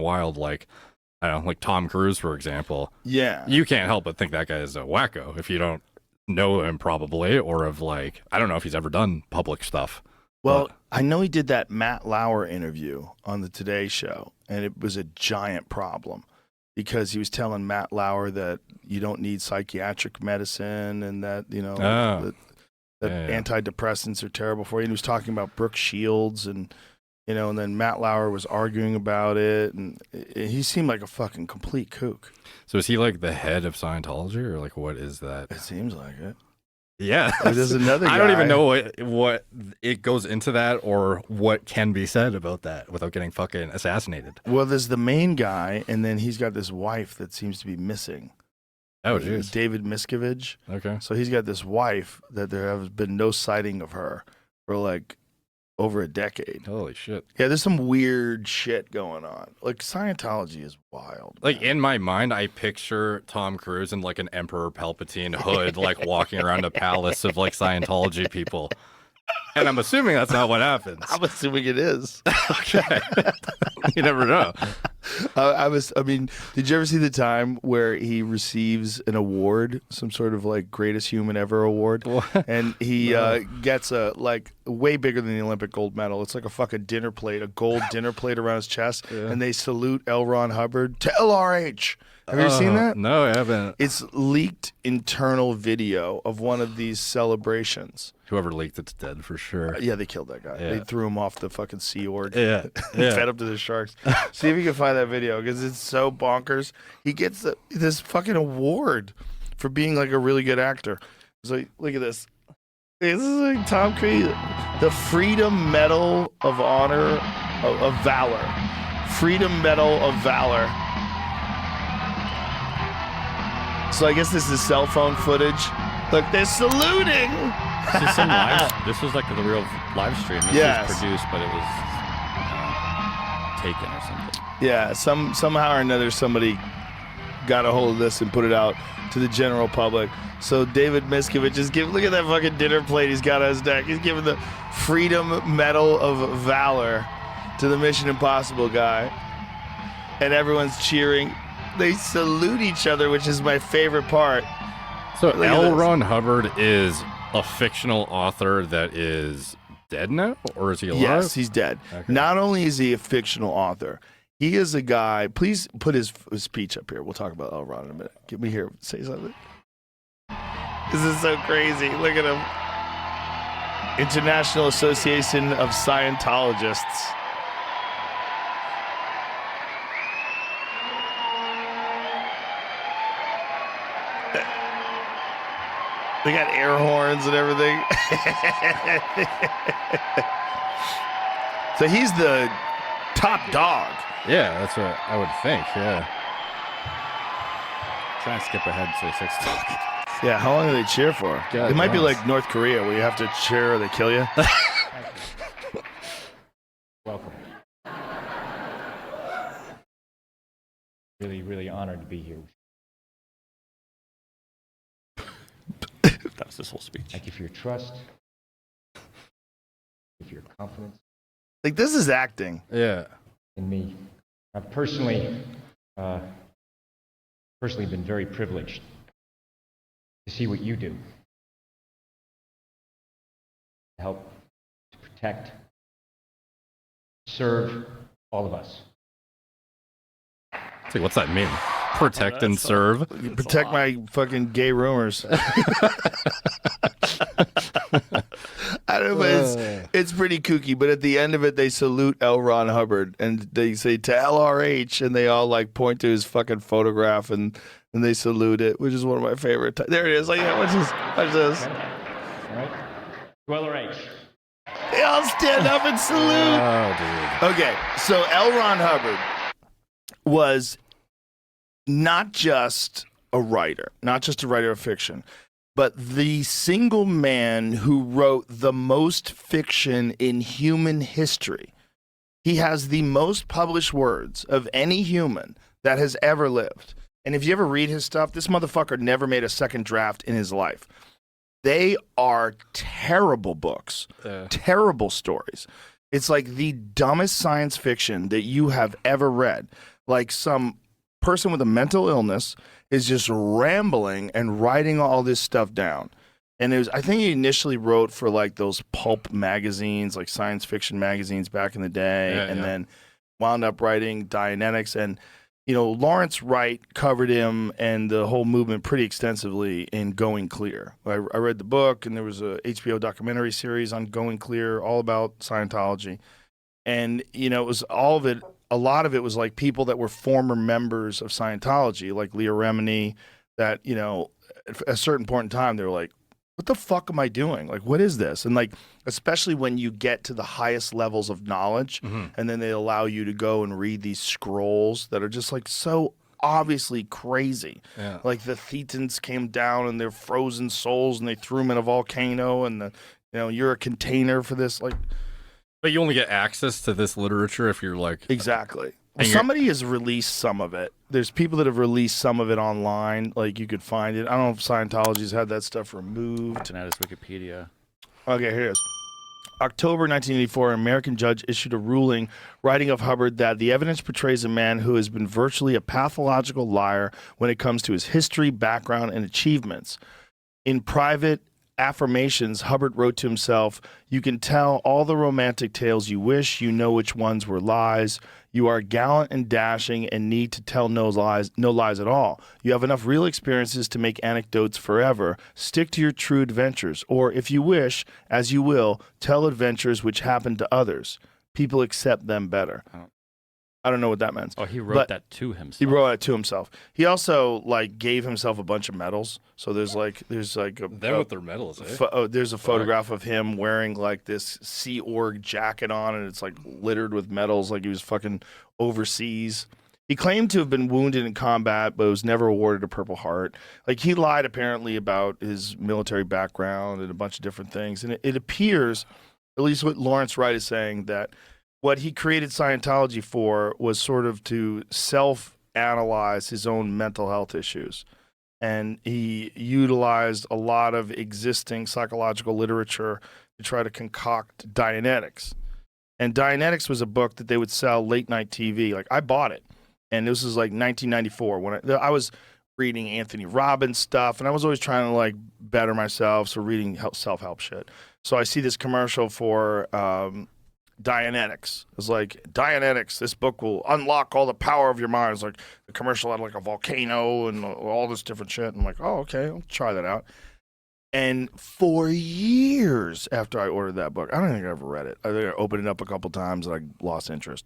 wild. Like, I don't know, like Tom Cruise, for example. Yeah. You can't help but think that guy is a wacko if you don't know him, probably, or of like, I don't know if he's ever done public stuff. Well, I know he did that Matt Lauer interview on the Today Show, and it was a giant problem because he was telling Matt Lauer that you don't need psychiatric medicine and that, that antidepressants are terrible for you. And he was talking about Brooke Shields and then Matt Lauer was arguing about it, and he seemed like a fucking complete kook. So is he like the head of Scientology, or like what is that? It seems like it. Yeah, there's another guy. I don't even know what it goes into that or what can be said about that without getting fucking assassinated. Well, there's the main guy, and then he's got this wife that seems to be missing. Oh, jeez. David Miscavige. Okay. So he's got this wife that there has been no sighting of her for like over a decade. Holy shit. Yeah, there's some weird shit going on. Like, Scientology is wild. Like, in my mind, I picture Tom Cruise in like an Emperor Palpatine hood, like walking around a palace of like Scientology people. And I'm assuming that's not what happens. I'm assuming it is. Okay. You never know. Did you ever see the time where he receives an award, some sort of like greatest human ever award? What? And he gets a like way bigger than the Olympic gold medal. It's like a fucking dinner plate, a gold dinner plate around his chest. Yeah. And they salute L. Ron Hubbard to LRH. Have you ever seen that? No, I haven't. It's leaked internal video of one of these celebrations. Whoever leaked it's dead for sure. Yeah, they killed that guy. Yeah. They threw him off the fucking Sea Org. Yeah. Fed up to the sharks. See if you can find that video because it's so bonkers. He gets this fucking award for being like a really good actor. So look at this. This is like Tom Cruise, the Freedom Medal of Honor of Valor. Freedom Medal of Valor. So I guess this is cell phone footage. Look, they're saluting. This was like the real live stream. This was produced, but it was taken or something. Yeah, somehow or another somebody got a hold of this and put it out to the general public. So David Miscavige is look at that fucking dinner plate he's got on his neck. He's giving the Freedom Medal of Valor to the Mission Impossible guy. And everyone's cheering. They salute each other, which is my favorite part. So L. Ron Hubbard is a fictional author that is dead now, or is he alive? Yes, he's dead. Okay. Not only is he a fictional author, he is a guy. Please put his speech up here. We'll talk about L. Ron in a minute. Get me here. Say something. This is so crazy. Look at him. International Association of Scientologists. They got air horns and everything. So he's the top dog. Yeah, that's what I would think, yeah. Trying to skip ahead to 6 Yeah, how long do they cheer for? God, it might be like North Korea where you have to cheer or they kill you. Welcome. Really, really honored to be here. That was this whole speech. Thank you for your trust. Thank you for your confidence. Like, this is acting. Yeah. In me. I've personally been very privileged to see what you do. To help to protect, serve all of us. See, what's that mean? Protect and serve. Protect my fucking gay rumors. I don't know, but it's pretty kooky. But at the end of it, they salute L. Ron Hubbard and they say to LRH, and they all like point to his fucking photograph and they salute it, which is one of my favorite. There it is. Like, yeah, watch this. Watch this. All right. To LRH. They all stand up and salute. Oh, dude. Okay, so L. Ron Hubbard was not just a writer of fiction, but the single man who wrote the most fiction in human history. He has the most published words of any human that has ever lived. And if you ever read his stuff, this motherfucker never made a second draft in his life. They are terrible books, terrible stories. It's like the dumbest science fiction that you have ever read. Like some person with a mental illness is just rambling and writing all this stuff down. And I think he initially wrote for like those pulp magazines, like science fiction magazines back in the day, and then wound up writing Dianetics. And, Lawrence Wright covered him and the whole movement pretty extensively in Going Clear. I read the book, and there was a HBO documentary series on Going Clear, all about Scientology. And, it was all of it. A lot of it was like people that were former members of Scientology, like Leah Remini, that, at a certain point in time, they were like, what the fuck am I doing? Like, what is this? And like, especially when you get to the highest levels of knowledge, and then they allow you to go and read these scrolls that are just like so obviously crazy. Yeah. Like the Thetans came down and they're frozen souls and they threw them in a volcano, and you're a container for this. Like, but you only get access to this literature if you're like exactly. Well, somebody has released some of it. There's people that have released some of it online. Like, you could find it. I don't know if Scientology's had that stuff removed. Tonight is Wikipedia. Okay, here it is. October 1984, an American judge issued a ruling writing of Hubbard that the evidence portrays a man who has been virtually a pathological liar when it comes to his history, background, and achievements. In private affirmations, Hubbard wrote to himself, "You can tell all the romantic tales you wish. You know which ones were lies. You are gallant and dashing and need to tell no lies at all. You have enough real experiences to make anecdotes forever. Stick to your true adventures. Or, if you wish, as you will, tell adventures which happened to others. People accept them better." I don't know what that means. Oh, he wrote that to himself. He wrote it to himself. He also gave himself a bunch of medals. So there's them with their medals. There's a photograph of him wearing like this Sea Org jacket on, and it's like littered with medals, like he was fucking overseas. He claimed to have been wounded in combat, but was never awarded a Purple Heart. Like, he lied apparently about his military background and a bunch of different things. And it appears, at least what Lawrence Wright is saying, that what he created Scientology for was sort of to self-analyze his own mental health issues. And he utilized a lot of existing psychological literature to try to concoct Dianetics. And Dianetics was a book that they would sell late night TV. Like, I bought it. And this was like 1994 when I was reading Anthony Robbins stuff, and I was always trying to better myself. So reading self-help shit. So I see this commercial for Dianetics. It's like, Dianetics, this book will unlock all the power of your mind. It's like the commercial had like a volcano and all this different shit. I'm like, oh, okay, I'll try that out. And for years after I ordered that book, I don't think I ever read it. I think I opened it up a couple times and I lost interest.